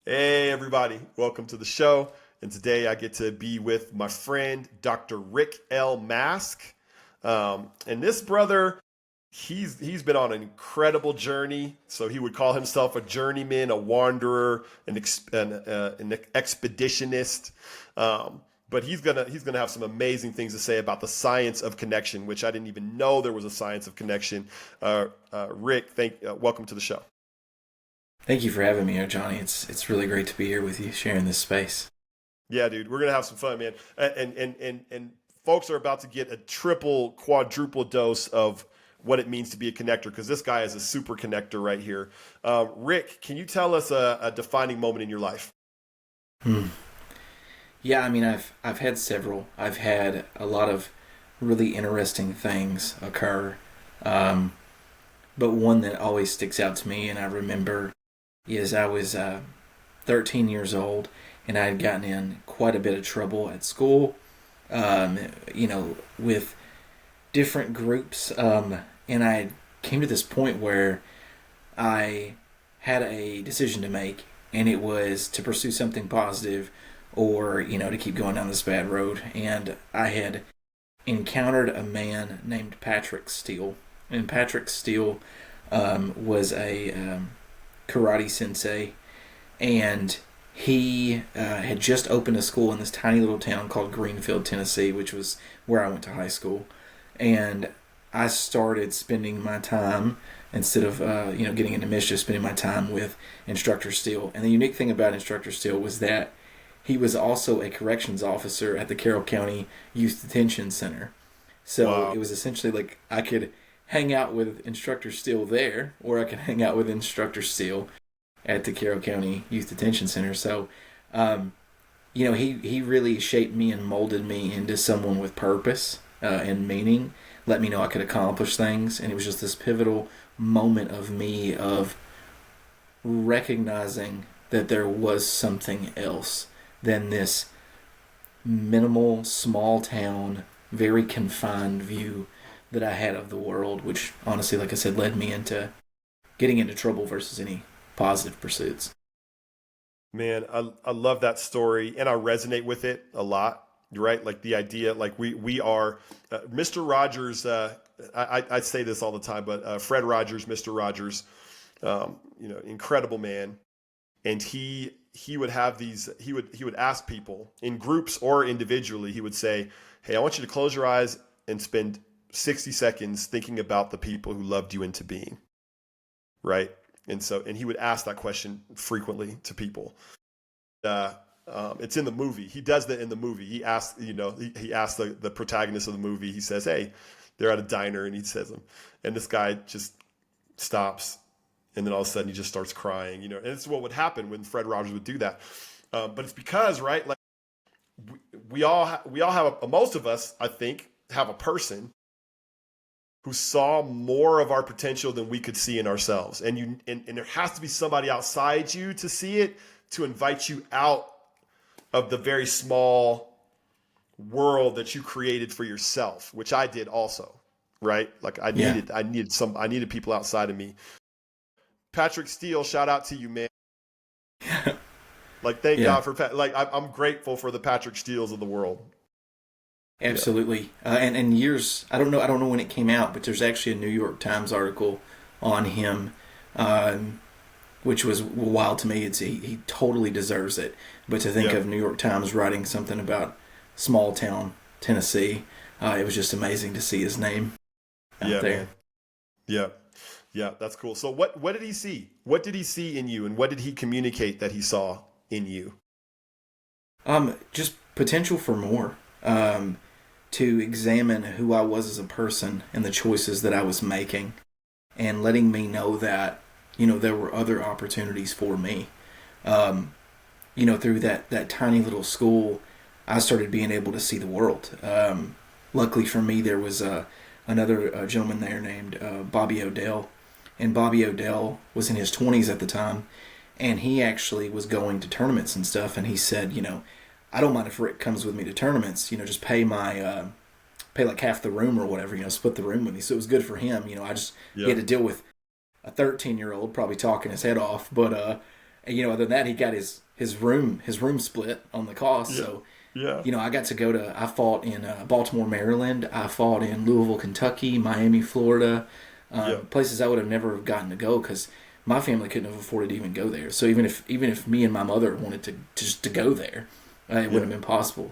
Hey, everybody, welcome to the show. And today I get to be with my friend, Dr. Rick L. Mask. And this brother, he's been on an incredible journey. So he would call himself a journeyman, a wanderer, an expeditionist. But he's gonna have some amazing things to say about the science of connection, which I didn't even know there was a science of connection. Rick, welcome to the show. Thank you for having me here, Johnny. It's really great to be here with you, sharing this space. Yeah, dude, we're gonna have some fun, man. And folks are about to get a triple, quadruple dose of what it means to be a connector because this guy is a super connector right here. Rick, can you tell us a defining moment in your life? Hmm. Yeah, I mean, I've had several. I've had a lot of really interesting things occur, um, but one that always sticks out to me, and I remember, is I was 13 years old, and I had gotten in quite a bit of trouble at school. Um, with different groups, and I came to this point where I had a decision to make, and it was to pursue something positive or, to keep going down this bad road. And I had encountered a man named Patrick Steele. And Patrick Steele was a karate sensei, and he had just opened a school in this tiny little town called Greenfield, Tennessee, which was where I went to high school. And I started spending my time, instead of getting into mischief, spending my time with Instructor Steele. And the unique thing about Instructor Steele was that he was also a corrections officer at the Carroll County Youth Detention Center. So it Wow. was essentially like I could hang out with Instructor Steele there, or I could hang out with Instructor Steele at the Carroll County Youth Detention Center. So, um, he really shaped me and molded me into someone with purpose and meaning. Let me know I could accomplish things, and it was just this pivotal moment of me of recognizing that there was something else than this minimal, small town, very confined view that I had of the world, which honestly, like I said, led me into getting into trouble versus any positive pursuits. Man, I love that story and I resonate with it a lot. You're right. Like the idea, like we are Mr. Rogers. I say this all the time, but Fred Rogers, Mr. Rogers, incredible man. And he would have these. He would ask people in groups or individually. He would say, "Hey, I want you to close your eyes and spend 60 seconds thinking about the people who loved you into being." Right. And he would ask that question frequently to people. uh, it's in the movie. He does that in the movie. He asks, he asks the protagonist of the movie. He says, "Hey, they're at a diner," and he says them, and this guy just stops, and then all of a sudden he just starts crying. And this is what would happen when Fred Rogers would do that. But it's because, right, like we all have most of us, I think, have a person who saw more of our potential than we could see in ourselves, and there has to be somebody outside you to see it, to invite you out of the very small world that you created for yourself, which I did also, right? Like Yeah. I needed people outside of me. Patrick Steele, shout out to you, man. Like, thank Yeah. God for like I'm grateful for the Patrick Steeles of the world. Yeah, Absolutely. And years, I don't know when it came out, but there's actually a New York Times article on him, um, which was wild to me. He totally deserves it. But to think yeah, of New York Times writing something about small town Tennessee, it was just amazing to see his name out yeah, there. man. Yeah, yeah, that's cool. So what did he see? What did he see in you, and what did he communicate that he saw in you? Just potential for more. To examine who I was as a person and the choices that I was making, and letting me know that there were other opportunities for me. Um, through that tiny little school, I started being able to see the world. Luckily for me, there was another gentleman there named Bobby Odell, and Bobby Odell was in his 20s at the time, and he actually was going to tournaments and stuff. And he said, I don't mind if Rick comes with me to tournaments. Just pay like half the room or whatever. Split the room with me. So it was good for him. I just he Yeah, had to deal with a 13-year-old probably talking his head off, but And, other than that, he got his room split on the cost. Yeah. So, Yeah. I got to go I fought in Baltimore, Maryland. I fought in Louisville, Kentucky, Miami, Florida, Yeah. places I would have never have gotten to go because my family couldn't have afforded to even go there. So even if me and my mother wanted to just to go there, it Yeah. wouldn't have been possible.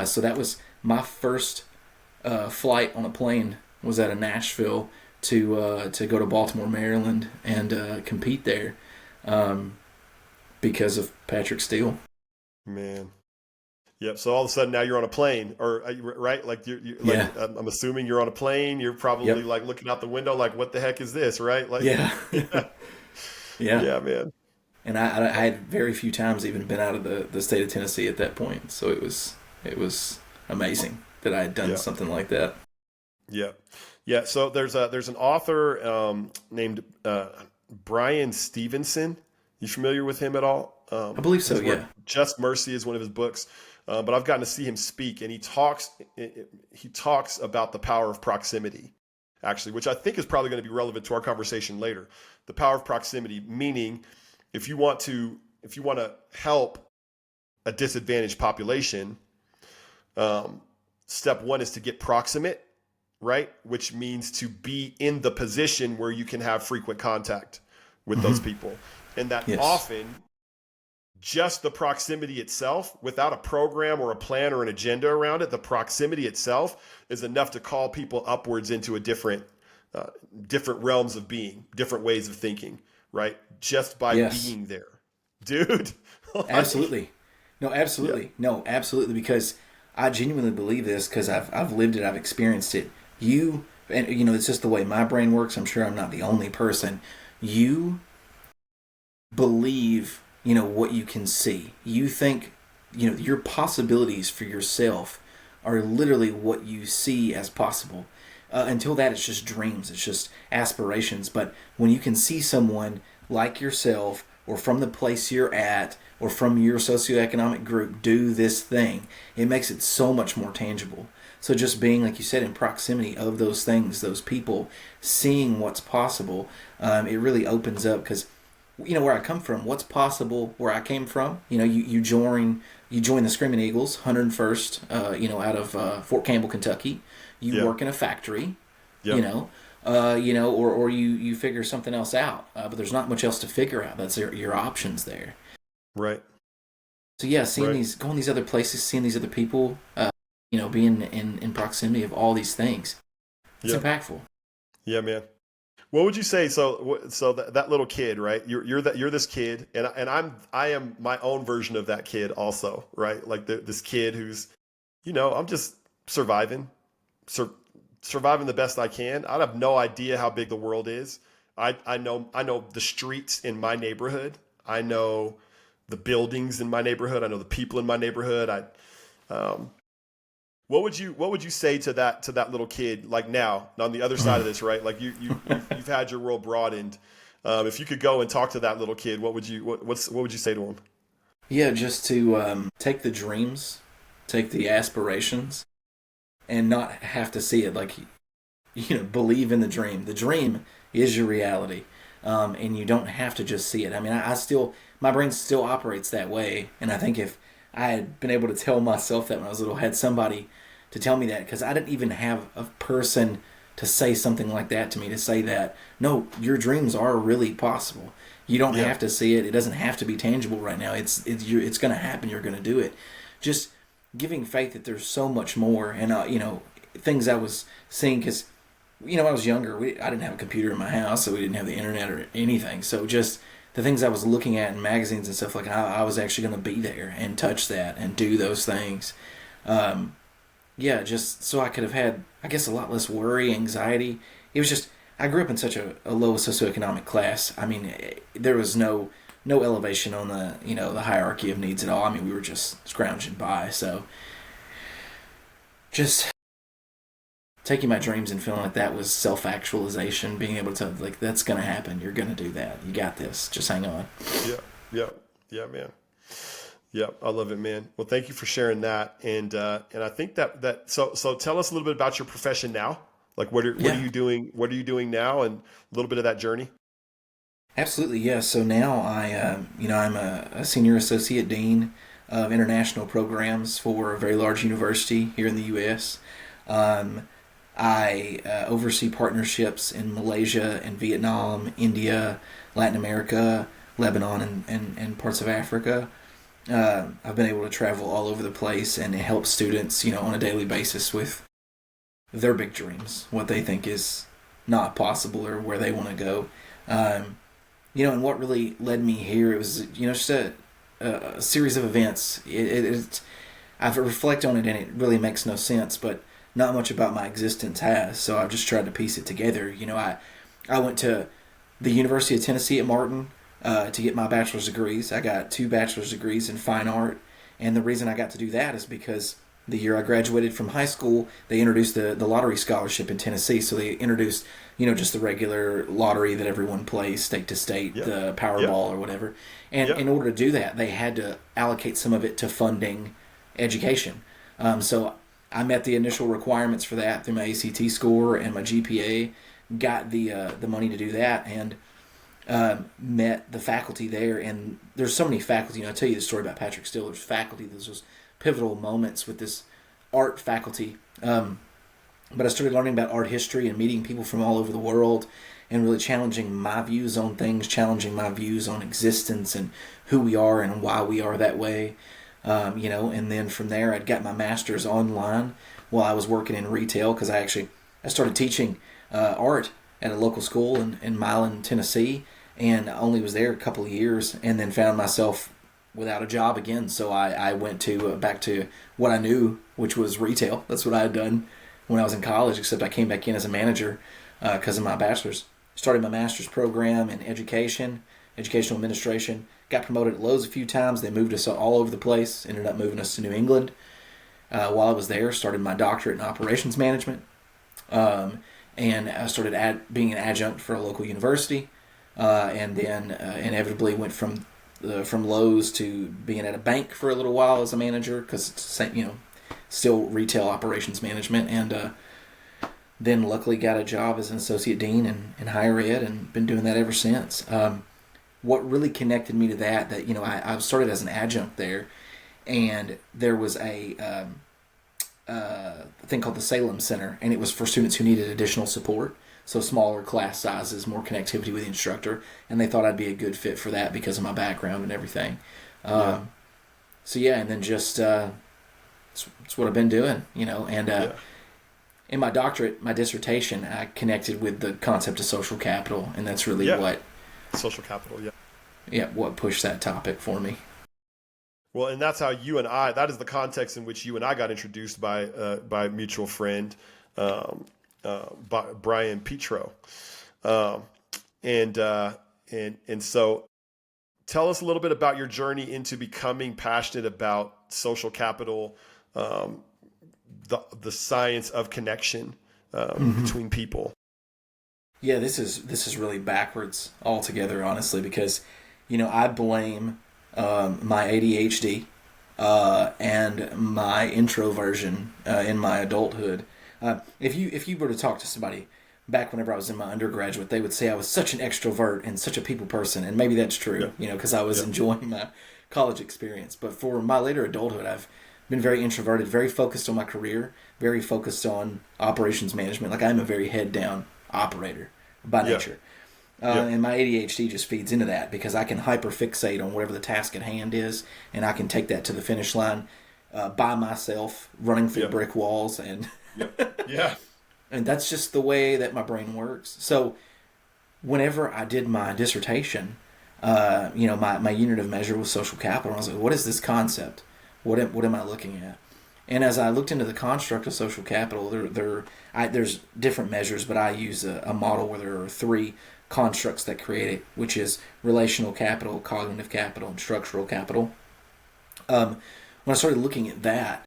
So that was my first flight on a plane was out of Nashville to go to Baltimore, Maryland, and compete there because of Patrick Steele. Man. Yep. So all of a sudden now you're on a plane, or right? Like you're like Yeah. I'm assuming you're on a plane. You're probably Yep. like looking out the window, like what the heck is this, right? Like, Yeah. yeah, Yeah. yeah, man. And I had very few times even been out of the state of Tennessee at that point, so it was amazing that I had done Yeah, something like that. yeah, yeah. So there's an author named Brian Stevenson. You familiar with him at all? I believe so. His work, Yeah. Just Mercy, is one of his books. But I've gotten to see him speak, and he talks about the power of proximity, actually, which I think is probably going to be relevant to our conversation later. The power of proximity, meaning if you want to help a disadvantaged population, step one is to get proximate, right? Which means to be in the position where you can have frequent contact with those Hmm. people. And that Yes. often just the proximity itself, without a program or a plan or an agenda around it, the proximity itself is enough to call people upwards into a uh, different realms of being, different ways of thinking, right? Just by Yes. being there, dude. Like, Absolutely. No, yeah, absolutely. No, absolutely. Because I genuinely believe this because I've lived it. I've experienced it. It's just the way my brain works. I'm sure I'm not the only person. You believe what you can see. You think your possibilities for yourself are literally what you see as possible. Until that, it's just dreams, it's just aspirations. But when you can see someone like yourself or from the place you're at or from your socioeconomic group do this thing, it makes it so much more tangible. So just being, like you said, in proximity of those things, those people, seeing what's possible, it really opens up because where I come from, what's possible where I came from. You join the Screaming Eagles, 101st, out of Fort Campbell, Kentucky. You yeah, work in a factory, yeah, or you figure something else out. But there's not much else to figure out. That's your options there. right, So yeah, right, going these other places, seeing these other people, being in proximity of all these things, it's yeah, impactful. yeah, man. What would you say? So that little kid, right? You're this kid, and I am my own version of that kid, also, right? Like this kid who's, I'm just surviving, sur- surviving the best I can. I have no idea how big the world is. I know the streets in my neighborhood. I know the buildings in my neighborhood. I know the people in my neighborhood. Um, what would you say to that little kid, like now on the other side of this, right? Like you've had your world broadened. If you could go and talk to that little kid, what would you say to him? Yeah, just to take the dreams, take the aspirations, and not have to see it. Like, believe in the dream. The dream is your reality, and you don't have to just see it. I mean, I still, my brain still operates that way, and I think if I had been able to tell myself that when I was little, had somebody to tell me that, because I didn't even have a person to say something like that to me, to say that no, your dreams are really possible. You don't Yeah, have to see it. It doesn't have to be tangible right now. It's going to happen. You're going to do it. Just giving faith that there's so much more, and things I was seeing because when I was younger, I didn't have a computer in my house, so we didn't have the internet or anything. So just the things I was looking at in magazines and stuff, like I was actually going to be there and touch that and do those things. Um, yeah, just so I could have had, I guess, a lot less worry, anxiety. It was just I grew up in such a low socioeconomic class. I mean, there was no elevation on the hierarchy of needs at all. I mean, we were just scrounging by. So just taking my dreams and feeling like that was self actualization, being able to like that's gonna happen. You're gonna do that. You got this. Just hang on. yeah, yeah, yeah, man. Yeah, I love it, man. Well, thank you for sharing that, and I think so tell us a little bit about your profession now. Like, what are Yeah. you doing? What are you doing now, and a little bit of that journey. Absolutely, yeah. So now I'm a senior associate dean of international programs for a very large university here in the U.S. Um, I oversee partnerships in Malaysia and Vietnam, India, Latin America, Lebanon, and parts of Africa. I've been able to travel all over the place and help students, on a daily basis with their big dreams, what they think is not possible or where they want to go. Um, and what really led me here, it was, just a series of events. I've reflected on it and it really makes no sense, but not much about my existence has. So I've just tried to piece it together. I went to the University of Tennessee at Martin to get my bachelor's degrees. I got 2 bachelor's degrees in fine art, and the reason I got to do that is because the year I graduated from high school, they introduced the lottery scholarship in Tennessee. So they introduced, just the regular lottery that everyone plays, state to state, Yep. the Yep. Powerball or whatever. And Yep. in order to do that, they had to allocate some of it to funding education. So I met the initial requirements for that through my ACT score and my GPA. Got the money to do that, and met the faculty there. And there's so many faculty. I'll tell you the story about Patrick Stiller's faculty. There's those pivotal moments with this art faculty. But I started learning about art history and meeting people from all over the world and really challenging my views on things, challenging my views on existence and who we are and why we are that way. And then from there, I'd got my master's online while I was working in retail because I started teaching art at a local school in Milan, Tennessee, and I only was there a couple of years and then found myself without a job again. So I went to back to what I knew, which was retail. That's what I had done when I was in college, except I came back in as a manager because of my bachelor's. Started my master's program in educational administration. Got promoted at Lowe's a few times. They moved us all over the place. Ended up moving us to New England. While I was there, started my doctorate in operations management. And I started being an adjunct for a local university. And then inevitably went from Lowe's to being at a bank for a little while as a manager because it's still retail operations management, and then luckily got a job as an associate dean in higher ed and been doing that ever since. What really connected me to that I started as an adjunct there, and there was a thing called the Salem Center, and it was for students who needed additional support. So smaller class sizes, more connectivity with the instructor, and they thought I'd be a good fit for that because of my background and everything. And then just it's what I've been doing, and in my doctorate, my dissertation, I connected with the concept of social capital, and that's really what Social capital. what pushed that topic for me. Well, and that's how that is the context in which you and I got introduced by a mutual friend, Brian Petro. And so tell us a little bit about your journey into becoming passionate about social capital, the science of connection between people. Yeah, this is really backwards altogether, honestly, because I blame my ADHD and my introversion in my adulthood. If you were to talk to somebody back whenever I was in my undergraduate, they would say I was such an extrovert and such a people person, and maybe that's true, because I was enjoying my college experience. But for my later adulthood, I've been very introverted, very focused on my career, very focused on operations management. Like I'm a very head down operator by nature. And my ADHD just feeds into that because I can hyperfixate on whatever the task at hand is, and I can take that to the finish line by myself, running through brick walls, and and that's just the way that my brain works. So whenever I did my dissertation, my unit of measure was social capital. I was like, what is this concept? What am I looking at? And as I looked into the construct of social capital, there's different measures, but I use a model where there are 3 constructs that create it, which is relational capital, cognitive capital, and structural capital. When I started looking at that,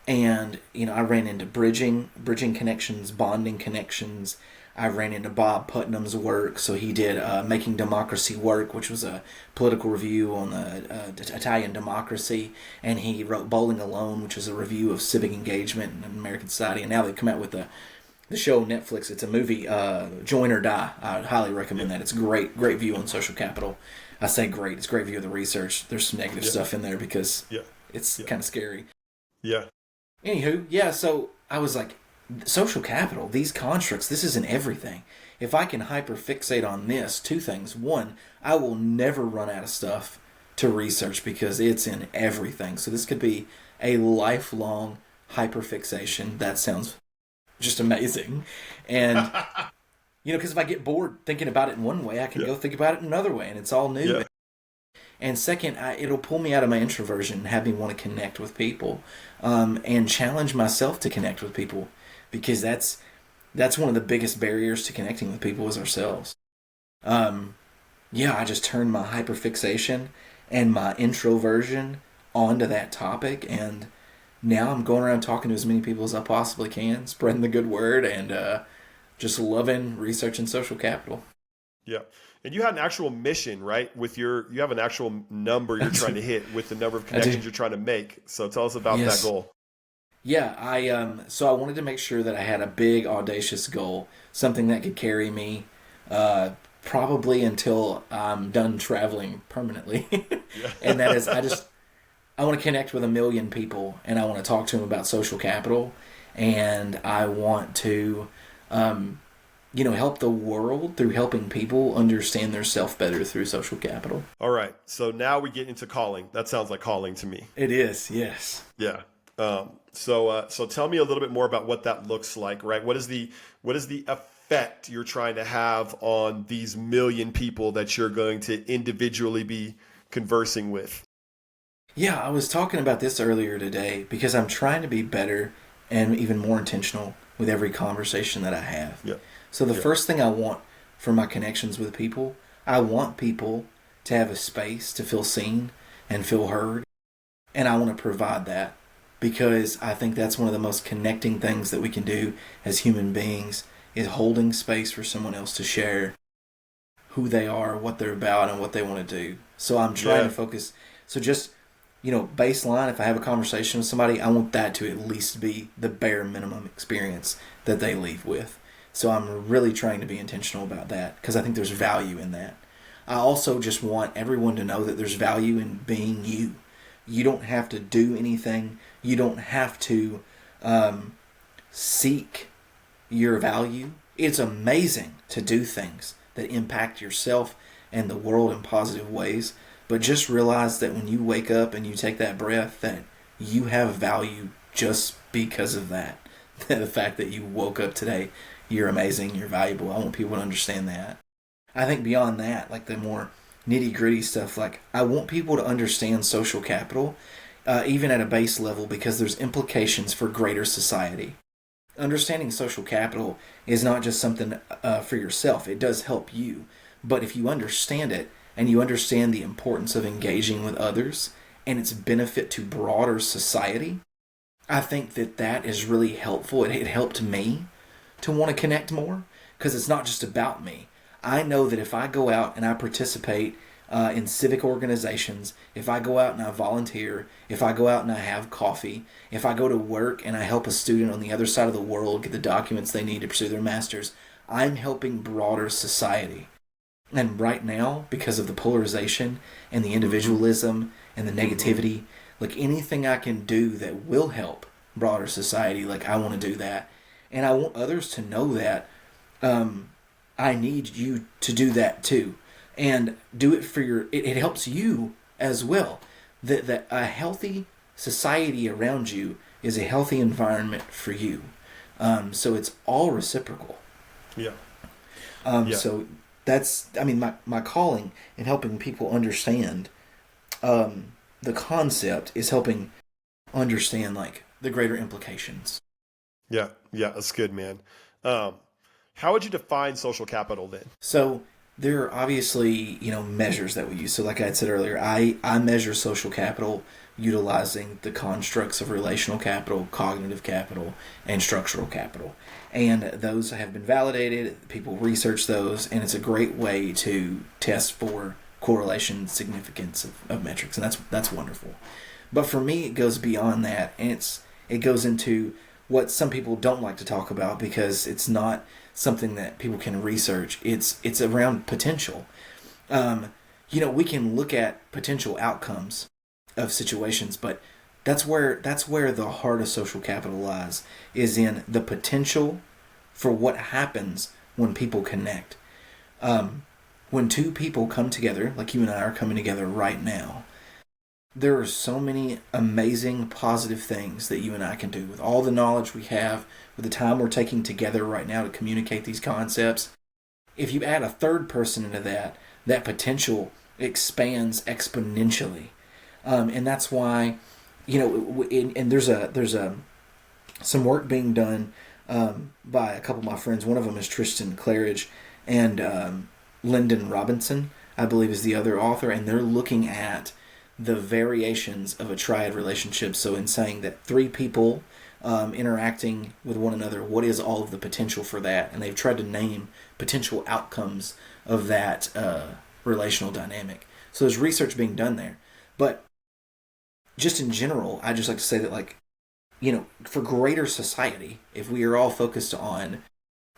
and I ran into bridging connections, bonding connections. I ran into Bob Putnam's work. So he did Making Democracy Work, which was a political review on the Italian democracy. And he wrote Bowling Alone, which is a review of civic engagement in American society. And now they've come out with the the show on Netflix. It's a movie, Join or Die. I would highly recommend that. It's a great view on social capital. I say great. It's a great view of the research. There's some negative stuff in there because it's kind of scary. Yeah. Anywho, yeah, so I was like, social capital, these constructs, this isn't everything. If I can hyperfixate on this, two things. One, I will never run out of stuff to research because it's in everything. So this could be a lifelong hyperfixation. That sounds just amazing. And, because if I get bored thinking about it in one way, I can go think about it in another way, and it's all new. Yeah. And second, it'll pull me out of my introversion and have me want to connect with people, and challenge myself to connect with people, because that's one of the biggest barriers to connecting with people is ourselves. I just turned my hyperfixation and my introversion onto that topic, and now I'm going around talking to as many people as I possibly can, spreading the good word, and just loving researching social capital. Yeah. And you had an actual mission, right? You have an actual number you're trying to hit with the number of connections you're trying to make. So tell us about that goal. Yeah, so I wanted to make sure that I had a big, audacious goal, something that could carry me probably until I'm done traveling permanently. And that is, I want to connect with 1 million people, and I want to talk to them about social capital, and I want to help the world through helping people understand their self better through social capital. All right. So now we get into calling. That sounds like calling to me. It is, yes. Yeah. So tell me a little bit more about what that looks like, right? What is the effect you're trying to have on these 1 million people that you're going to individually be conversing with? Yeah, I was talking about this earlier today because I'm trying to be better and even more intentional with every conversation that I have. Yeah. So the first thing I want for my connections with people, I want people to have a space to feel seen and feel heard. And I want to provide that because I think that's one of the most connecting things that we can do as human beings is holding space for someone else to share who they are, what they're about, and what they want to do. So I'm trying to focus. So just, baseline, if I have a conversation with somebody, I want that to at least be the bare minimum experience that they leave with. So I'm really trying to be intentional about that because I think there's value in that. I also just want everyone to know that there's value in being you. You don't have to do anything. You don't have to seek your value. It's amazing to do things that impact yourself and the world in positive ways. But just realize that when you wake up and you take that breath, that you have value just because of that. The fact that you woke up today, you're amazing, you're valuable. I want people to understand that. I think beyond that, like the more nitty-gritty stuff, like I want people to understand social capital, even at a base level, because there's implications for greater society. Understanding social capital is not just something for yourself. It does help you. But if you understand it, and you understand the importance of engaging with others, and its benefit to broader society, I think that is really helpful. It helped me to want to connect more because it's not just about me. I know that if I go out and I participate in civic organizations, if I go out and I volunteer, if I go out and I have coffee, if I go to work and I help a student on the other side of the world get the documents they need to pursue their master's, I'm helping broader society. And right now, because of the polarization and the individualism and the negativity, like anything I can do that will help broader society, like I want to do that. And I want others to know that I need you to do that too. And do it for it helps you as well. That a healthy society around you is a healthy environment for you. So it's all reciprocal. Yeah. So that's, my calling in helping people understand the concept is helping understand like the greater implications. Yeah, that's good, man. How would you define social capital then? So there are obviously, measures that we use. So like I had said earlier, I measure social capital utilizing the constructs of relational capital, cognitive capital, and structural capital. And those have been validated. People research those, and it's a great way to test for correlation significance of metrics, and that's wonderful. But for me, it goes beyond that, and it goes into what some people don't like to talk about because it's not something that people can research. It's around potential. We can look at potential outcomes of situations, but that's where the heart of social capital lies, is in the potential for what happens when people connect. When two people come together, like you and I are coming together right now, there are so many amazing positive things that you and I can do with all the knowledge we have, with the time we're taking together right now to communicate these concepts. If you add a third person into that potential expands exponentially. And that's why, and there's some work being done by a couple of my friends. One of them is Tristan Claridge, and Lyndon Robinson, I believe, is the other author, and they're looking at the variations of a triad relationship. So in saying that three people interacting with one another, what is all of the potential for that? And they've tried to name potential outcomes of that relational dynamic. So there's research being done there. But just in general, I just like to say that, like, for greater society, if we are all focused on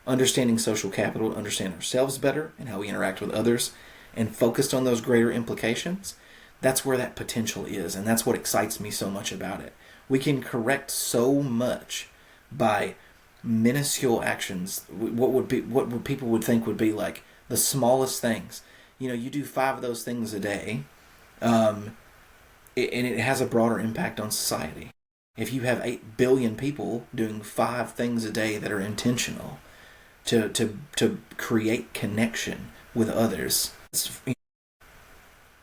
understanding social capital, to understand ourselves better and how we interact with others, and focused on those greater implications, that's where that potential is, and that's what excites me so much about it. We can correct so much by minuscule actions. What people would think would be like the smallest things. You do 5 of those things a day, and it has a broader impact on society. If you have 8 billion people doing 5 things a day that are intentional to create connection with others,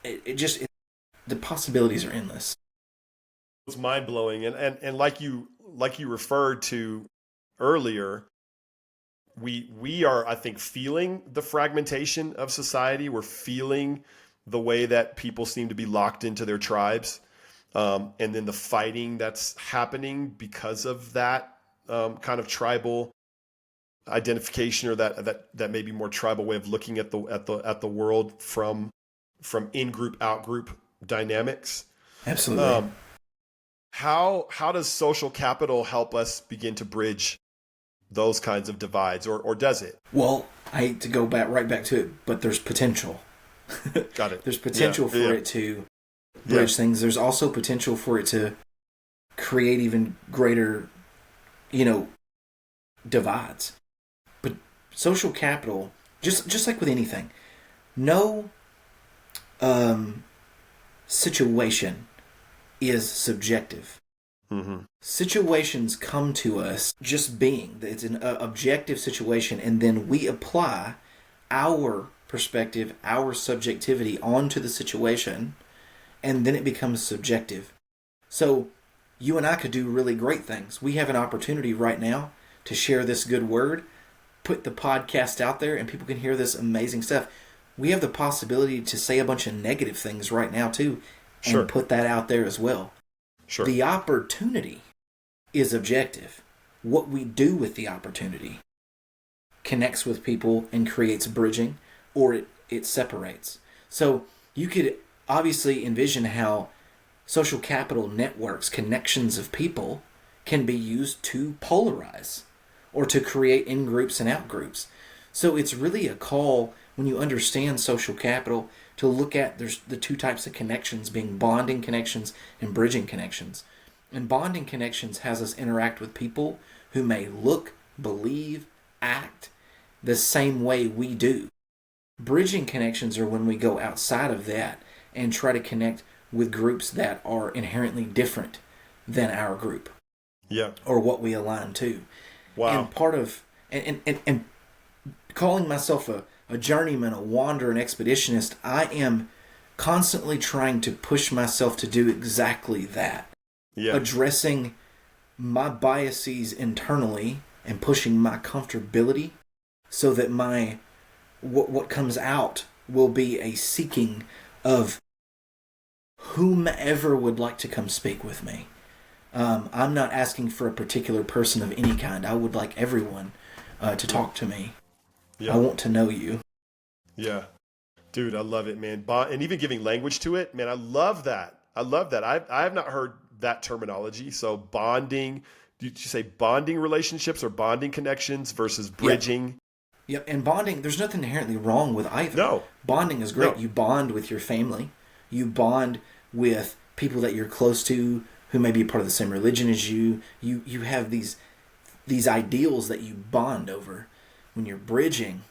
the possibilities are endless. It's mind blowing, and like you referred to earlier, we are, I think, feeling the fragmentation of society. We're feeling the way that people seem to be locked into their tribes, and then the fighting that's happening because of that kind of tribal identification, or that maybe more tribal way of looking at the world from in group out group dynamics. Absolutely. How does social capital help us begin to bridge those kinds of divides, or does it? Well, I hate to go right back to it, but there's potential. Got it. There's potential for it to bridge things. There's also potential for it to create even greater, divides. But social capital, just like with anything, no situation is subjective. Mm-hmm. Situations come to us just being. It's an objective situation, and then we apply our perspective, our subjectivity onto the situation, and then it becomes subjective. So you and I could do really great things. We have an opportunity right now to share this good word, put the podcast out there, and people can hear this amazing stuff. We have the possibility to say a bunch of negative things right now too, and put that out there as well. Sure. The opportunity is objective. What we do with the opportunity connects with people and creates bridging, or it separates. So you could obviously envision how social capital networks, connections of people, can be used to polarize or to create in-groups and out-groups. So it's really a call, when you understand social capital, to look at there's the 2 types of connections, being bonding connections and bridging connections. And bonding connections has us interact with people who may look, believe, act the same way we do. Bridging connections are when we go outside of that and try to connect with groups that are inherently different than our group. Yeah. Or what we align to. Wow. And part of and calling myself a journeyman, a wanderer, an expeditionist, I am constantly trying to push myself to do exactly that. Yeah. Addressing my biases internally and pushing my comfortability so that my what comes out will be a seeking of whomever would like to come speak with me. I'm not asking for a particular person of any kind. I would like everyone to talk to me. Yeah. I want to know you. Yeah. Dude, I love it, man. And even giving language to it, man, I love that. I have not heard that terminology. So bonding, did you say bonding relationships or bonding connections versus bridging? Yep. And bonding, there's nothing inherently wrong with either. No, Bonding is great. no. You bond with your family. You bond with people that you're close to who may be part of the same religion as you. You have these ideals that you bond over. When you're bridging,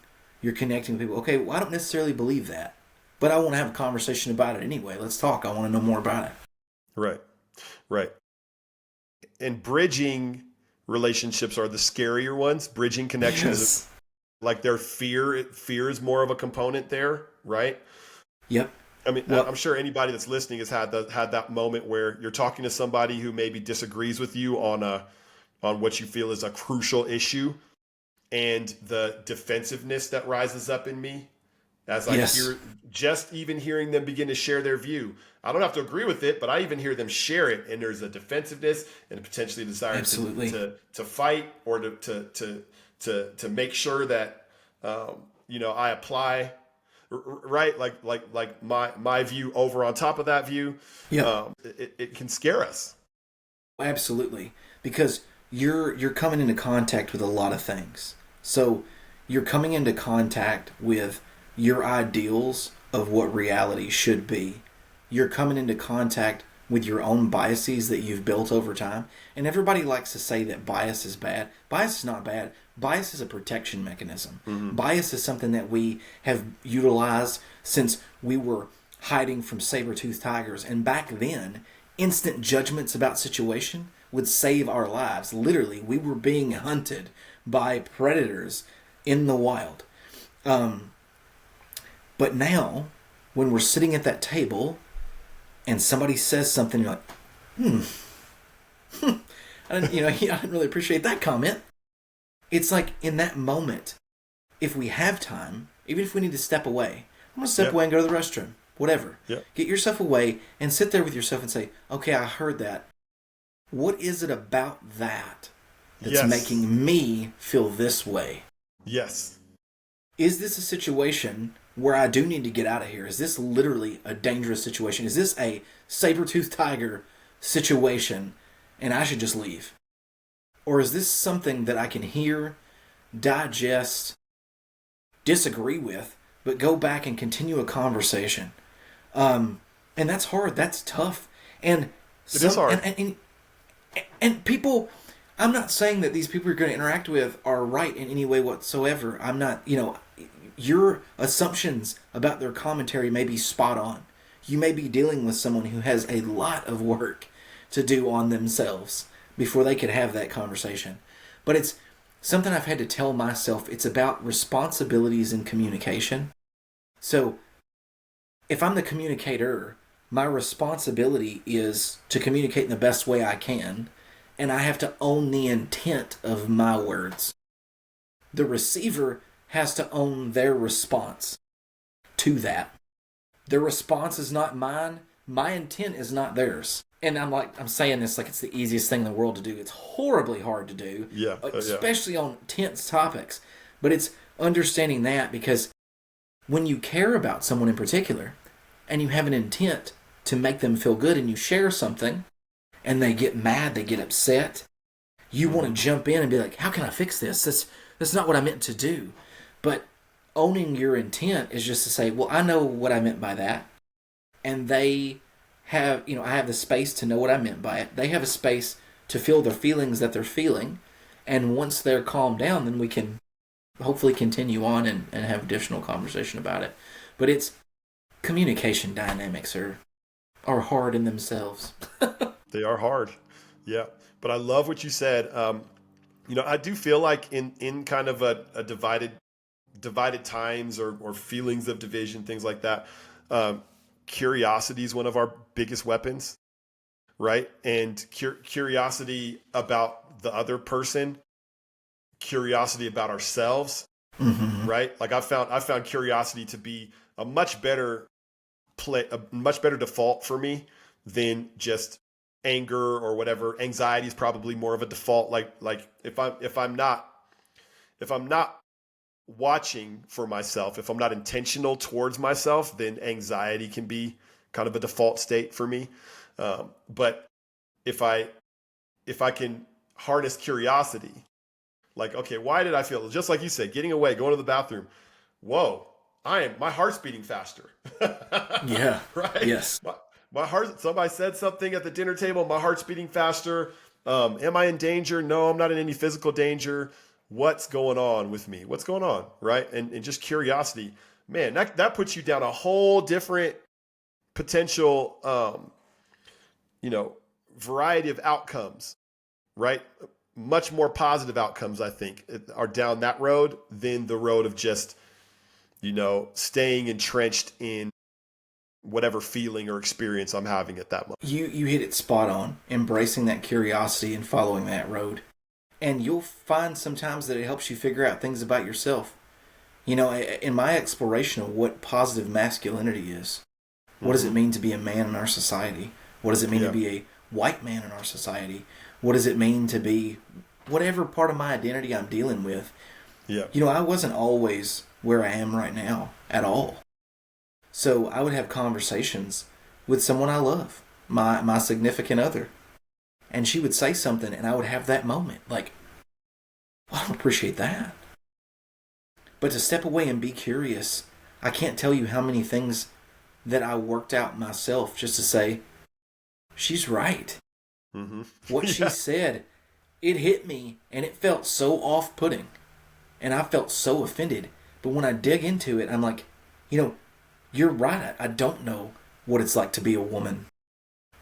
you're connecting with people. Okay, well, I don't necessarily believe that, but I want to have a conversation about it anyway. Let's talk. I want to know more about it. Right, right. And bridging relationships are the scarier ones. Bridging connections, Yes. like their fear is more of a component there, right? Yep. I mean, Well, I'm sure anybody that's listening has had that moment where you're talking to somebody who maybe disagrees with you on what you feel is a crucial issue, and the defensiveness that rises up in me as I yes. hear, just even hearing them begin to share their view. I don't have to agree with it, but I even hear them share it, and there's a defensive and potentially a desire Absolutely. to fight or to make sure that I apply right, like my view over on top of that view. Yep. It can scare us. Absolutely. Because you're coming into contact with a lot of things. So you're coming into contact with your ideals of what reality should be. You're coming into contact with your own biases that you've built over time. And everybody likes to say that bias is bad. Bias is not bad. Bias is a protection mechanism. Mm-hmm. Bias is something that we have utilized since we were hiding from saber-toothed tigers. And back then, instant judgments about situation would save our lives. Literally, we were being hunted by predators in the wild. But now, when we're sitting at that table and somebody says something, you're like, I didn't really appreciate that comment. It's like in that moment, if we have time, even if we need to step away, I'm going to step away and go to the restroom, whatever. Yep. Get yourself away and sit there with yourself and say, okay, I heard that. What is it about that that's making me feel this way? Yes. Is this a situation where I do need to get out of here? Is this literally a dangerous situation? Is this a saber-toothed tiger situation and I should just leave? Or is this something that I can hear, digest, disagree with, but go back and continue a conversation? And that's hard. That's tough. And it is hard. And people, I'm not saying that these people you're going to interact with are right in any way whatsoever. I'm not, your assumptions about their commentary may be spot on. You may be dealing with someone who has a lot of work to do on themselves before they could have that conversation. But it's something I've had to tell myself. It's about responsibilities in communication. So if I'm the communicator, my responsibility is to communicate in the best way I can, and I have to own the intent of my words. The receiver has to own their response to that. Their response is not mine. My intent is not theirs. And I'm saying this like it's the easiest thing in the world to do. It's horribly hard to do, especially on tense topics. But it's understanding that, because when you care about someone in particular and you have an intent to make them feel good and you share something and they get mad, they get upset, you want to jump in and be like, how can I fix this? That's not what I meant to do. But owning your intent is just to say, well, I know what I meant by that. And they have, I have the space to know what I meant by it. They have a space to feel the feelings that they're feeling. And once they're calmed down, then we can hopefully continue on and have additional conversation about it. But it's communication dynamics are hard in themselves. They are hard. Yeah. But I love what you said. I do feel like in kind of a divided times or feelings of division, things like that, curiosity is one of our biggest weapons, right? And curiosity about the other person, curiosity about ourselves, right? Like I found curiosity to be a much better default for me than just anger or whatever. Anxiety is probably more of a default. Like if I'm not watching for myself, if I'm not intentional towards myself, then anxiety can be kind of a default state for me. But if I can harness curiosity. Like, okay, why did I feel just like you said, getting away, going to the bathroom? Whoa, my heart's beating faster. Yeah. Right? Yes. My heart, somebody said something at the dinner table, my heart's beating faster. Am I in danger? No, I'm not in any physical danger. What's going on with me? What's going on? Right? And just curiosity. Man, that puts you down a whole different potential, you know, variety of outcomes, right? Much more positive outcomes, I think, are down that road than the road of just, staying entrenched in whatever feeling or experience I'm having at that moment. You hit it spot on, embracing that curiosity and following that road. And you'll find sometimes that it helps you figure out things about yourself. In my exploration of what positive masculinity is, what does it mean to be a man in our society? What does it mean to be a white man in our society? What does it mean to be whatever part of my identity I'm dealing with? Yeah. I wasn't always where I am right now at all. So I would have conversations with someone I love, my significant other. And she would say something and I would have that moment. Like, well, I don't appreciate that. But to step away and be curious, I can't tell you how many things that I worked out myself just to say, she's right. Mm-hmm. What she said, it hit me and it felt so off-putting. And I felt so offended. But when I dig into it, I'm like, you're right. I don't know what it's like to be a woman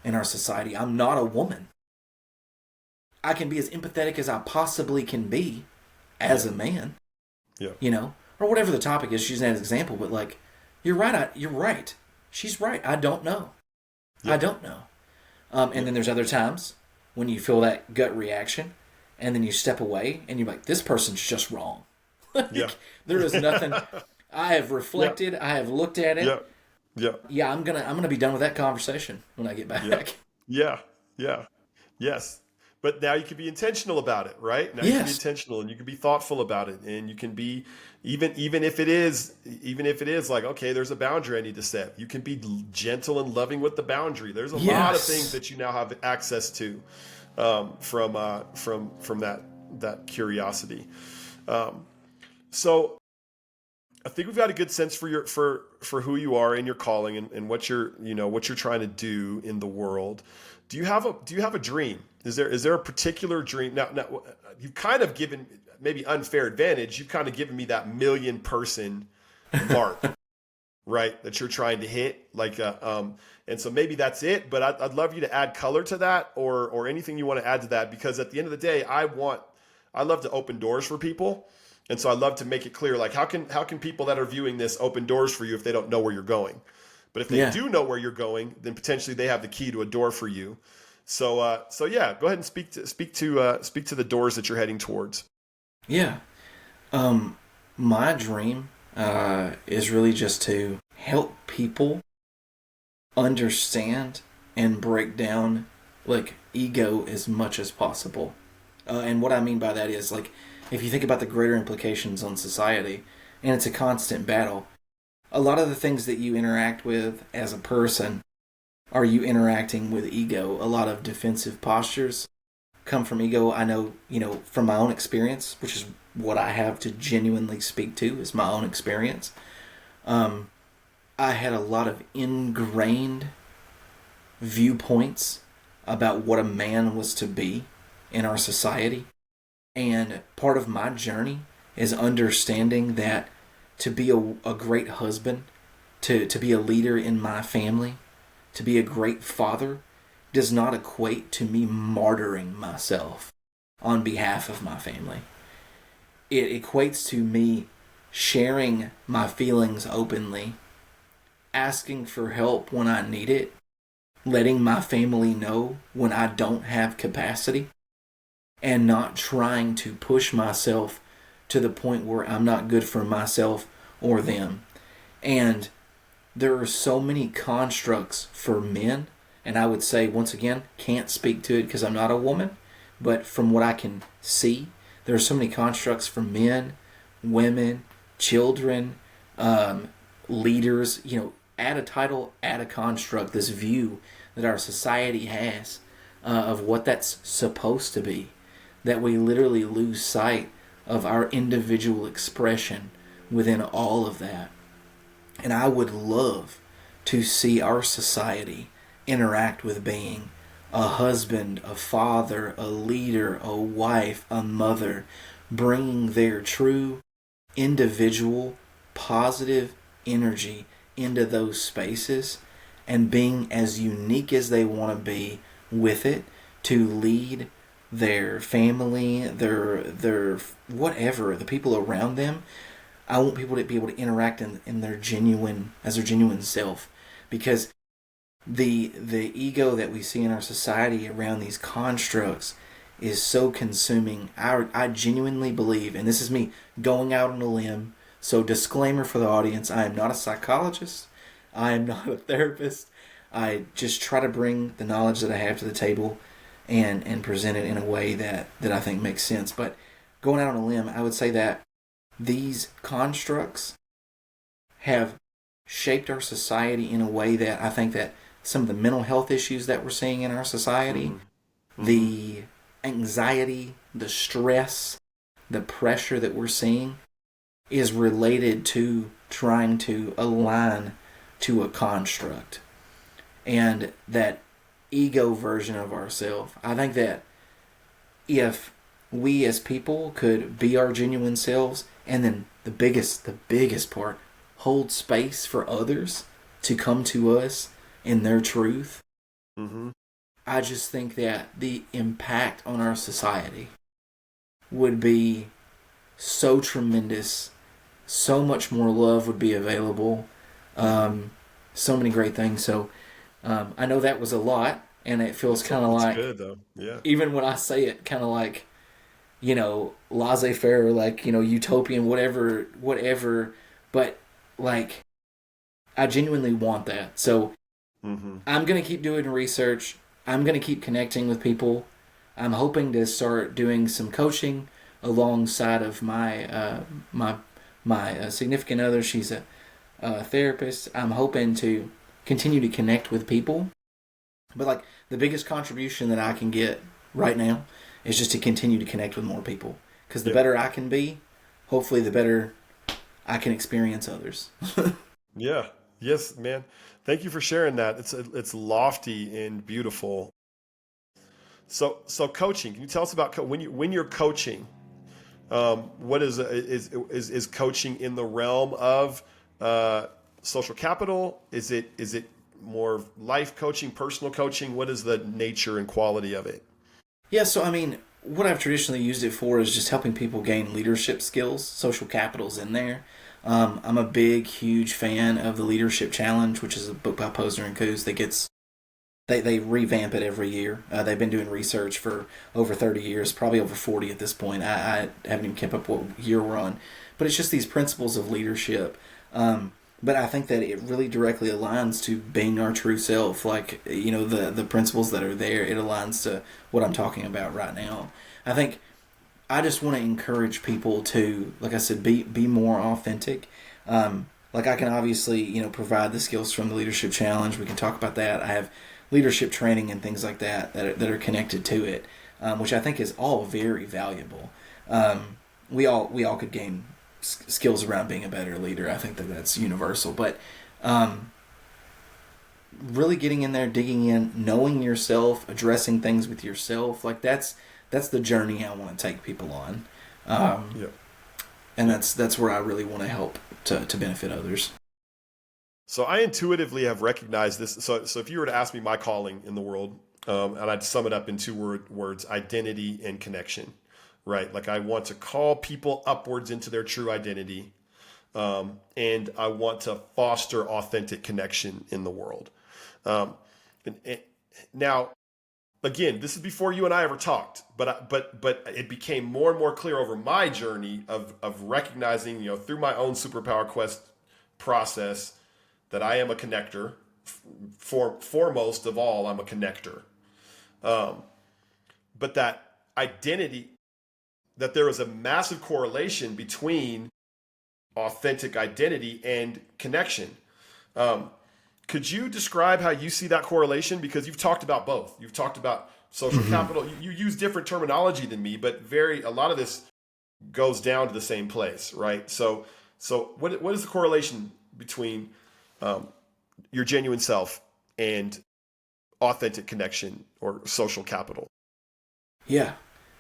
in our society. I'm not a woman. I can be as empathetic as I possibly can be as a man. Yeah. Or whatever the topic is. She's an example, but like, you're right. You're right. She's right. I don't know. Yeah. I don't know. And then there's other times when you feel that gut reaction, and then you step away, and you're like, this person's just wrong. Yeah. There is nothing. I have reflected. Yeah. I have looked at it. Yeah. Yeah. Yeah. I'm gonna be done with that conversation when I get back. Yeah. Yeah. Yes. But now you can be intentional about it, right? Now you can be intentional and you can be thoughtful about it, and you can be even if it is like, okay, there's a boundary I need to set. You can be gentle and loving with the boundary. There's a lot of things that you now have access to from that curiosity. So I think we've got a good sense for who you are and your calling and what you're trying to do in the world. Do you have a dream? Is there a particular dream? Now you've kind of given, maybe unfair advantage. You've kind of given me that 1 million person mark, right? That you're trying to hit, and so maybe that's it. But I'd love you to add color to that, or anything you want to add to that, because at the end of the day, I love to open doors for people, and so I love to make it clear, like how can people that are viewing this open doors for you if they don't know where you're going? But if they do know where you're going, then potentially they have the key to a door for you. So yeah, go ahead and speak to the doors that you're heading towards. Yeah, my dream is really just to help people understand and break down like ego as much as possible. And what I mean by that is, like, if you think about the greater implications on society, and it's a constant battle. A lot of the things that you interact with as a person are you interacting with ego. A lot of defensive postures come from ego. I know, from my own experience, which is what I have to genuinely speak to, is my own experience. I had a lot of ingrained viewpoints about what a man was to be in our society. And part of my journey is understanding that to be a great husband, to be a leader in my family, to be a great father, does not equate to me martyring myself on behalf of my family. It equates to me sharing my feelings openly, asking for help when I need it, letting my family know when I don't have capacity, and not trying to push myself to the point where I'm not good for myself or them. And there are so many constructs for men, and I would say, once again, can't speak to it because I'm not a woman, but from what I can see, there are so many constructs for men, women, children, leaders, add a title, add a construct, this view that our society has of what that's supposed to be. that we literally lose sight of our individual expression within all of that. And I would love to see our society interact with being a husband, a father, a leader, a wife, a mother, bringing their true individual positive energy into those spaces and being as unique as they want to be with it to lead their family, their whatever, the people around them. I want people to be able to interact in their genuine as their genuine self, because the ego that we see in our society around these constructs is so consuming. I genuinely believe, and this is me going out on a limb, so disclaimer for the audience, I am not a psychologist, I am not a therapist. I just try to bring the knowledge that I have to the table and present it in a way that I think makes sense. But going out on a limb, I would say that these constructs have shaped our society in a way that I think that some of the mental health issues that we're seeing in our society, the anxiety, the stress, the pressure that we're seeing is related to trying to align to a construct. And that ego version of ourselves, I think that if we as people could be our genuine selves, and then the biggest part, hold space for others to come to us in their truth. Mm-hmm. I just think that the impact on our society would be so tremendous. So much more love would be available. So many great things. So I know that was a lot, and it feels kind of It's like, good though. Yeah. even when I say it, kind of like, laissez-faire, like, utopian, whatever. But, like, I genuinely want that. So Mm-hmm. I'm going to keep doing research. I'm going to keep connecting with people. I'm hoping to start doing some coaching alongside of my significant other. She's a therapist. I'm hoping to continue to connect with people. But, like, the biggest contribution that I can get right now is just to continue to connect with more people. Because the better I can be, hopefully the better I can experience others. Yeah. Yes, man. Thank you for sharing that. It's lofty and beautiful. So coaching. Can you tell us about when you're coaching? What is coaching in the realm of social capital? Is it more life coaching, personal coaching? What is the nature and quality of it? Yeah, so I mean, what I've traditionally used it for is just helping people gain leadership skills. Social capital's in there. I'm a big, huge fan of the Leadership Challenge, which is a book by Posner and Coos that gets they revamp it every year. They've been doing research for over 30 years, probably over 40 at this point. I haven't even kept up what year we're on, but it's just these principles of leadership. But I think that it really directly aligns to being our true self. Like, the principles that are there, it aligns to what I'm talking about right now. I think I just want to encourage people to, like I said, be more authentic. Like, I can obviously, provide the skills from the Leadership Challenge. We can talk about that. I have leadership training and things like that are connected to it, which I think is all very valuable. We all could gain skills around being a better leader. I think that's universal. But really getting in there, digging in, knowing yourself, addressing things with yourself, like that's the journey I want to take people on. Yeah. And that's where I really want to help to benefit others. So I intuitively have recognized this. So if you were to ask me my calling in the world, and I'd sum it up in two words: identity and connection. Right? Like, I want to call people upwards into their true identity, and I want to foster authentic connection in the world. And now, again, this is before you and I ever talked, but it became more and more clear over my journey of recognizing, through my own superpower quest process, that I am a connector. Foremost of all, I'm a connector. But that identity, that there is a massive correlation between authentic identity and connection. Could you describe how you see that correlation? Because you've talked about both. You've talked about social capital. You use different terminology than me, but a lot of this goes down to the same place, right? So what is the correlation between your genuine self and authentic connection or social capital? Yeah.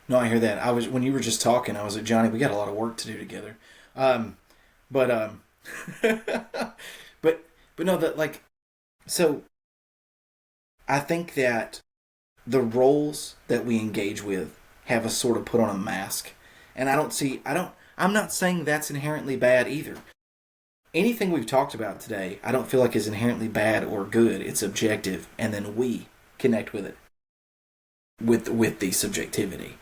No, I hear that. When you were just talking, I was like, Johnny, we got a lot of work to do together. But but no, that like, so I think that the roles that we engage with have us sort of put on a mask. And I'm not saying that's inherently bad either. Anything we've talked about today, I don't feel like is inherently bad or good. It's objective, and then we connect with it with the subjectivity.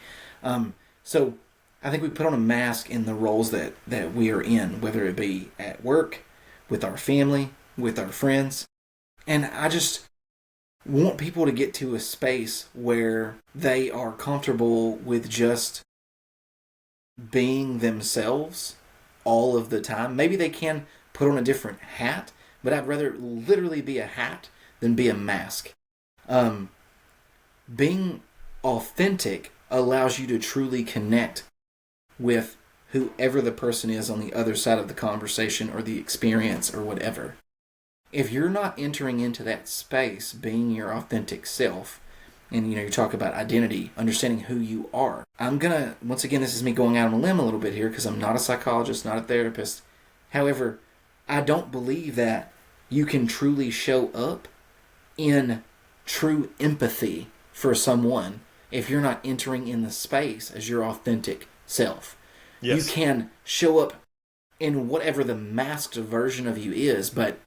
So I think we put on a mask in the roles that we are in, whether it be at work, with our family, with our friends. And I just want people to get to a space where they are comfortable with just being themselves all of the time. Maybe they can put on a different hat, but I'd rather literally be a hat than be a mask. Being authentic allows you to truly connect with whoever the person is on the other side of the conversation or the experience or whatever. If you're not entering into that space, being your authentic self, and you talk about identity, understanding who you are. Once again, this is me going out on a limb a little bit here because I'm not a psychologist, not a therapist. However, I don't believe that you can truly show up in true empathy for someone if you're not entering in the space as your authentic self. Yes. You can show up in whatever the masked version of you is, but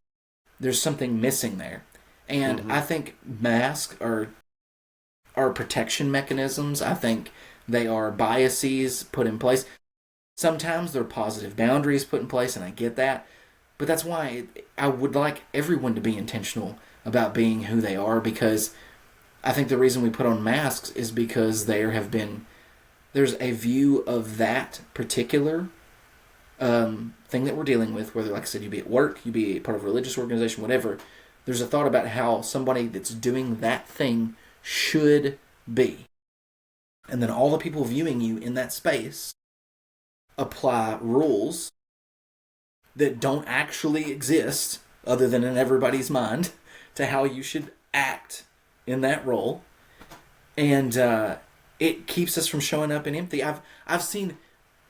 there's something missing there. And I think masks are protection mechanisms. I think they are biases put in place. Sometimes they're positive boundaries put in place, and I get that. But that's why I would like everyone to be intentional about being who they are, because I think the reason we put on masks is because there's a view of that particular thing that we're dealing with, whether, like I said, you be at work, you be part of a religious organization, whatever. There's a thought about how somebody that's doing that thing should be. And then all the people viewing you in that space apply rules that don't actually exist other than in everybody's mind to how you should act in that role. And it keeps us from showing up in empathy. I've seen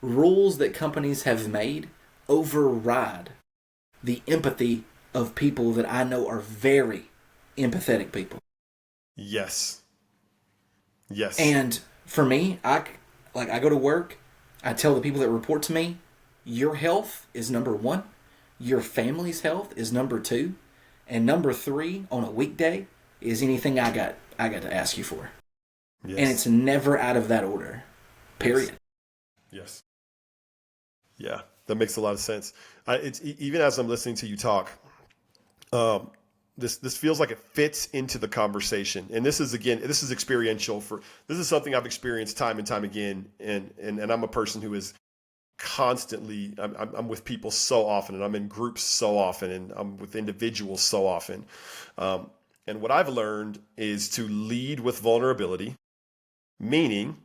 rules that companies have made override the empathy of people that I know are very empathetic people. Yes. And for me, I go to work, I tell the people that report to me, your health is number one, your family's health is number two, and number three on a weekday is anything I got to ask you for. Yes. And it's never out of that order. Period. Yes. Yeah, that makes a lot of sense. It's even as I'm listening to you talk, this feels like it fits into the conversation. And this is experiential. This is something I've experienced time and time again. And I'm a person who is constantly, I'm with people so often, and I'm in groups so often, and I'm with individuals so often. And what I've learned is to lead with vulnerability, meaning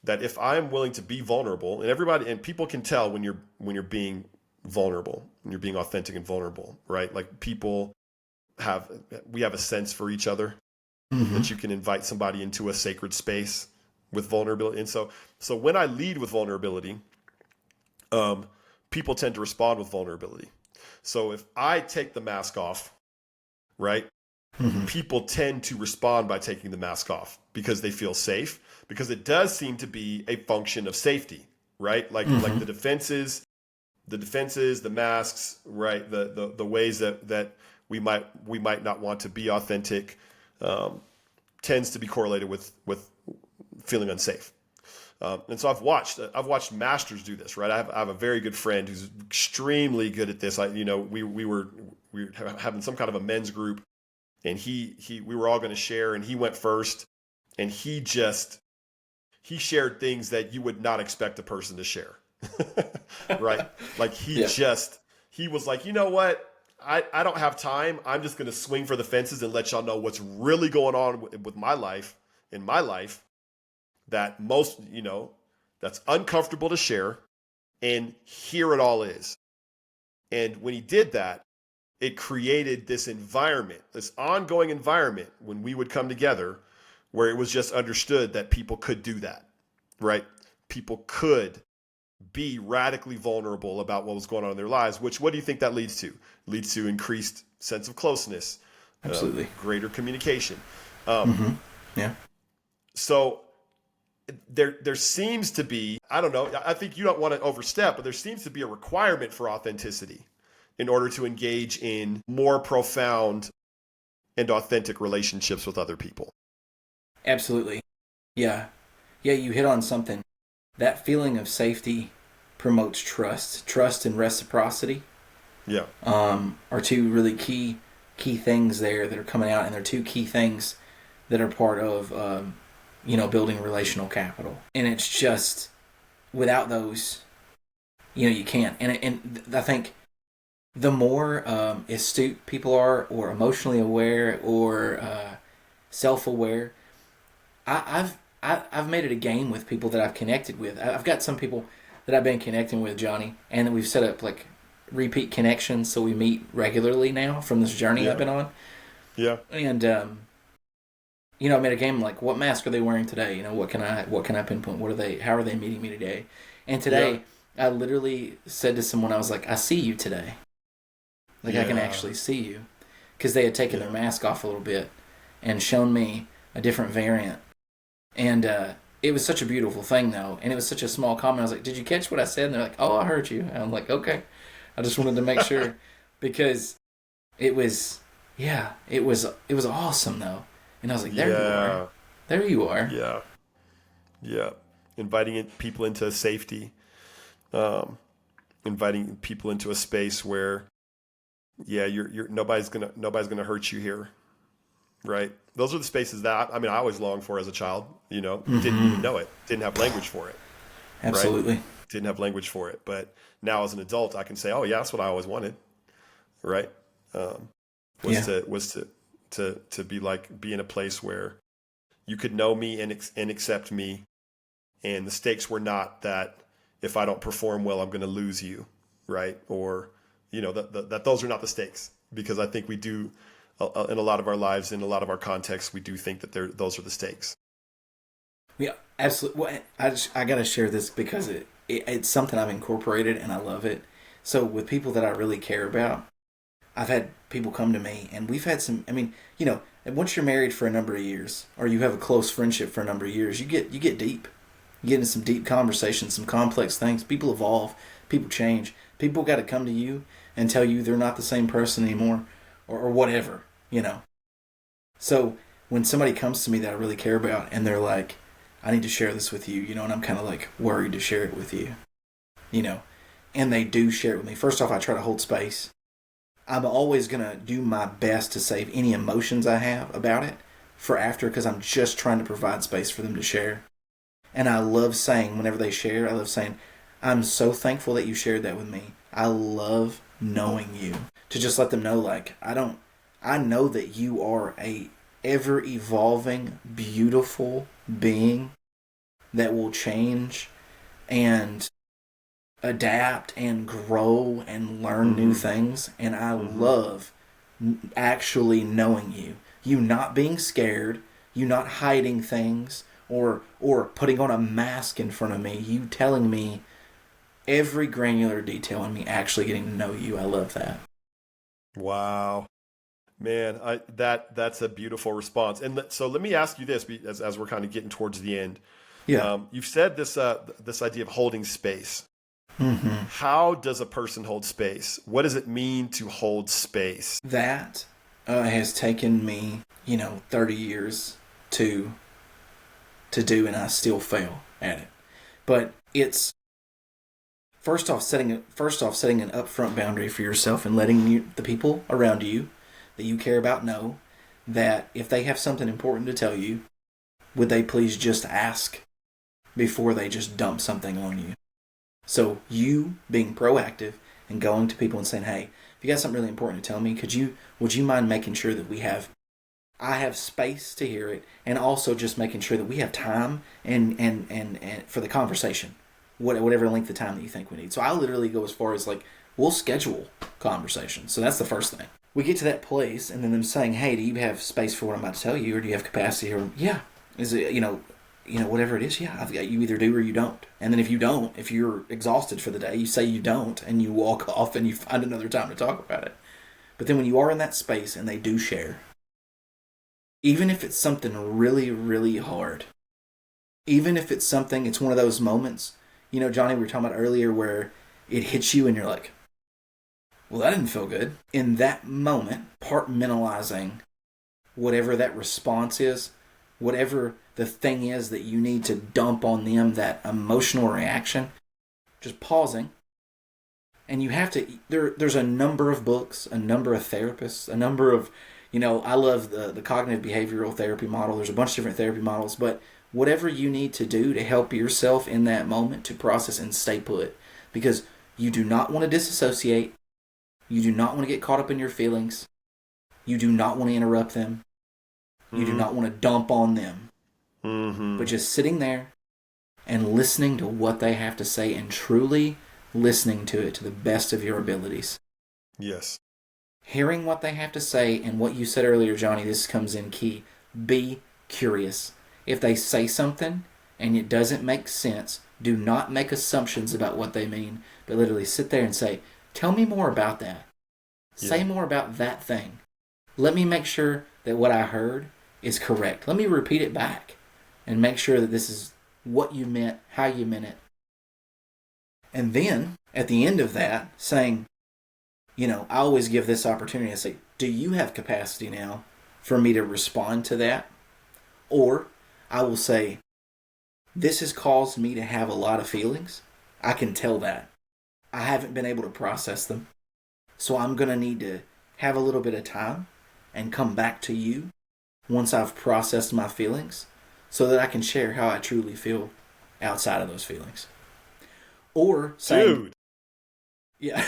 that if I'm willing to be vulnerable, and people can tell when you're being vulnerable, when you're being authentic and vulnerable, right? Like we have a sense for each other, that you can invite somebody into a sacred space with vulnerability. And so when I lead with vulnerability, people tend to respond with vulnerability. So if I take the mask off, right? People tend to respond by taking the mask off because they feel safe, because it does seem to be a function of safety, right? Like the defenses, the masks, right? The ways that we might not want to be authentic, tends to be correlated with feeling unsafe. And so I've watched masters do this, right? I have a very good friend who's extremely good at this. We were having some kind of a men's group, and we were all going to share, and he went first, and he shared things that you would not expect a person to share, right? Like he was like, you know what? I don't have time. I'm just going to swing for the fences and let y'all know what's really going on with my life, in my life, that most, that's uncomfortable to share. And here it all is. And when he did that, it created this environment, this ongoing environment when we would come together where it was just understood that people could do that, right? People could be radically vulnerable about what was going on in their lives, which what do you think that leads to? It leads to increased sense of closeness, Absolutely. greater communication. Yeah. So there seems to be, I don't know, I think you don't want to overstep, but there seems to be a requirement for authenticity in order to engage in more profound and authentic relationships with other people. Absolutely. Yeah. Yeah, you hit on something. That feeling of safety promotes trust. Trust and reciprocity Yeah. are two really key things there that are coming out, and they're two key things that are part of building relational capital. And it's just without those, you can't. And I think the more astute people are, or emotionally aware, or self-aware, I've made it a game with people that I've connected with. I've got some people that I've been connecting with, Johnny, and we've set up like repeat connections, so we meet regularly now from this journey I've been on. Yeah. And I made a game like, what mask are they wearing today? What can I pinpoint? How are they meeting me today? And today, I literally said to someone, I was like, I see you today. Like, I can actually see you. Because they had taken their mask off a little bit and shown me a different variant. And it was such a beautiful thing, though. And it was such a small comment. I was like, did you catch what I said? And they're like, oh, I heard you. And I'm like, okay. I just wanted to make sure. Because it was awesome, though. And I was like, there you are. There you are. Yeah. Yeah. Inviting people into safety. Inviting people into a space where, you're nobody's gonna hurt you here, right? Those are the spaces that I always longed for as a child. Didn't even know it, didn't have language for it. Absolutely, right? Didn't have language for it, but now as an adult, I can say, oh yeah, that's what I always wanted, right? Was to be in a place where you could know me and accept me, and the stakes were not that if I don't perform well, I'm going to lose you, right? Or that those are not the stakes, because I think we do in a lot of our lives, in a lot of our contexts, we do think that those are the stakes. Yeah, absolutely. Well, I got to share this because it's something I've incorporated and I love it. So with people that I really care about, I've had people come to me, and we've had some. Once you're married for a number of years, or you have a close friendship for a number of years, you get deep. You get into some deep conversations, some complex things. People evolve. People change. People got to come to you and tell you they're not the same person anymore, or whatever. So when somebody comes to me that I really care about, and they're like, I need to share this with you, and I'm kind of like worried to share it with you, and they do share it with me. First off, I try to hold space. I'm always going to do my best to save any emotions I have about it for after, because I'm just trying to provide space for them to share. And I love saying, whenever they share, I'm so thankful that you shared that with me. I love knowing you. To just let them know, like, I know that you are a ever-evolving, beautiful being that will change and adapt and grow and learn new things. And I love actually knowing you. You not being scared, you not hiding things or putting on a mask in front of me. You telling me every granular detail and me actually getting to know you. I love that. Wow. Man, that's a beautiful response. And so let me ask you this, as we're kind of getting towards the end. Yeah. You've said this idea of holding space. Mm-hmm. How does a person hold space? What does it mean to hold space? That has taken me, 30 years to do, and I still fail at it. But it's first off setting an upfront boundary for yourself and letting the people around you that you care about know that if they have something important to tell you, would they please just ask before they just dump something on you. So you being proactive and going to people and saying, hey, if you got something really important to tell me, would you mind making sure that I have space to hear it, and also just making sure that we have time and for the conversation, whatever length of time that you think we need. So I literally go as far as like, we'll schedule conversations. So that's the first thing. We get to that place, and then them saying, "Hey, do you have space for what I'm about to tell you, or do you have capacity?" Or yeah, is it whatever it is, yeah, I've got, you either do or you don't. And then if you don't, if you're exhausted for the day, you say you don't, and you walk off and you find another time to talk about it. But then when you are in that space and they do share, even if it's something really, really hard, even if it's one of those moments, Johnny, we were talking about earlier where it hits you and you're like, well, that didn't feel good. In that moment, compartmentalizing whatever that response is, whatever the thing is that you need to dump on them, that emotional reaction, just pausing. And you have to, there's a number of books, a number of therapists, a number of, I love the cognitive behavioral therapy model. There's a bunch of different therapy models, but whatever you need to do to help yourself in that moment to process and stay put. Because you do not want to disassociate. You do not want to get caught up in your feelings. You do not want to interrupt them. You do not want to dump on them. But just sitting there and listening to what they have to say and truly listening to it to the best of your abilities. Yes. Hearing what they have to say, and what you said earlier, Johnny, this comes in key. Be curious. If they say something and it doesn't make sense, do not make assumptions about what they mean, but literally sit there and say, tell me more about that. Say more about that thing. Let me make sure that what I heard is correct. Let me repeat it back and make sure that this is what you meant, how you meant it. And then, at the end of that, saying, I always give this opportunity. I say, do you have capacity now for me to respond to that? Or I will say, this has caused me to have a lot of feelings. I can tell that. I haven't been able to process them. So I'm going to need to have a little bit of time and come back to you once I've processed my feelings so that I can share how I truly feel outside of those feelings. Or saying, dude. Yeah.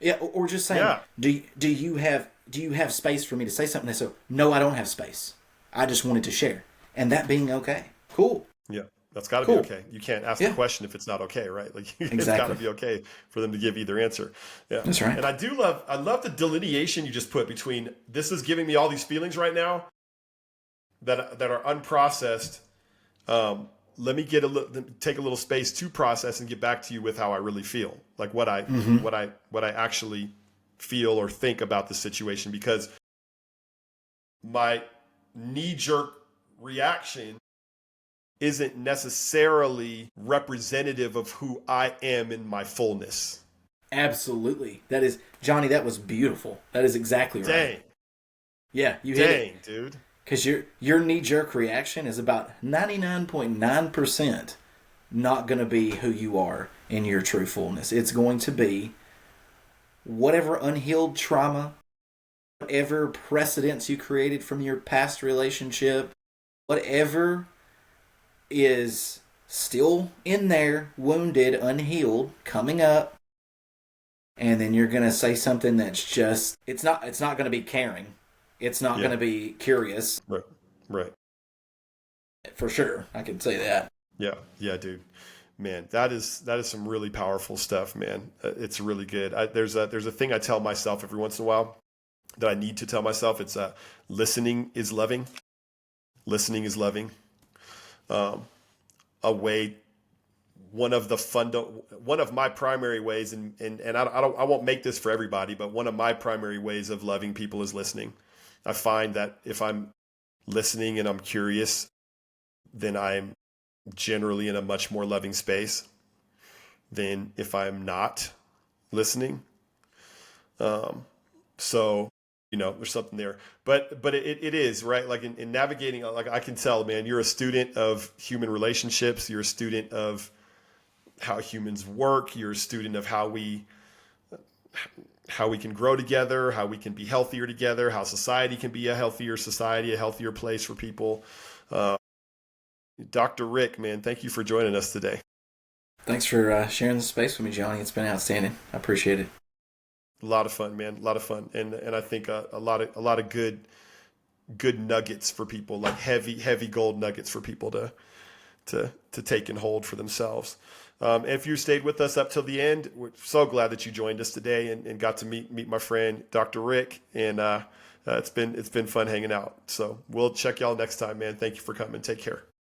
Yeah. Or just saying, do you have space for me to say something? They say, no, I don't have space. I just wanted to share. And that being okay. Cool. Yeah. That's got to be okay. You can't ask the question if it's not okay, right? Like it's got to be okay for them to give either answer. Yeah, that's right. And I love the delineation you just put between this is giving me all these feelings right now that are unprocessed. Let me take a little space to process and get back to you with how I really feel, like what I actually feel or think about the situation, because my knee-jerk reaction isn't necessarily representative of who I am in my fullness. Absolutely. That is, Johnny, that was beautiful. That is exactly right. Dang. Yeah, you hit it. Dang, dude. Because your knee-jerk reaction is about 99.9% not going to be who you are in your true fullness. It's going to be whatever unhealed trauma, whatever precedents you created from your past relationship, whatever is still in there, wounded, unhealed, coming up, and then you're going to say something that's just, it's not going to be caring. It's not going to be curious. Right. For sure. I can say that. Yeah, dude. Man, that is some really powerful stuff, man. It's really good. There's a thing I tell myself every once in a while that I need to tell myself. It's listening is loving. Listening is loving. One of my primary ways, and I won't make this for everybody, but one of my primary ways of loving people is listening. I find that if I'm listening and I'm curious, then I'm generally in a much more loving space than if I'm not listening. So, there's something there, but it is right. Like in navigating, like I can tell, man, you're a student of human relationships. You're a student of how humans work. You're a student of how we can grow together, how we can be healthier together, how society can be a healthier society, a healthier place for people. Dr. Rick, man, thank you for joining us today. Thanks for sharing the space with me, Johnny. It's been outstanding. I appreciate it. A lot of fun, man. A lot of fun, and I think a lot of good nuggets for people, like heavy gold nuggets for people to take and hold for themselves. If you stayed with us up till the end, we're so glad that you joined us today and got to meet my friend Dr. Rick, and it's been fun hanging out. So we'll check y'all next time, man. Thank you for coming. Take care.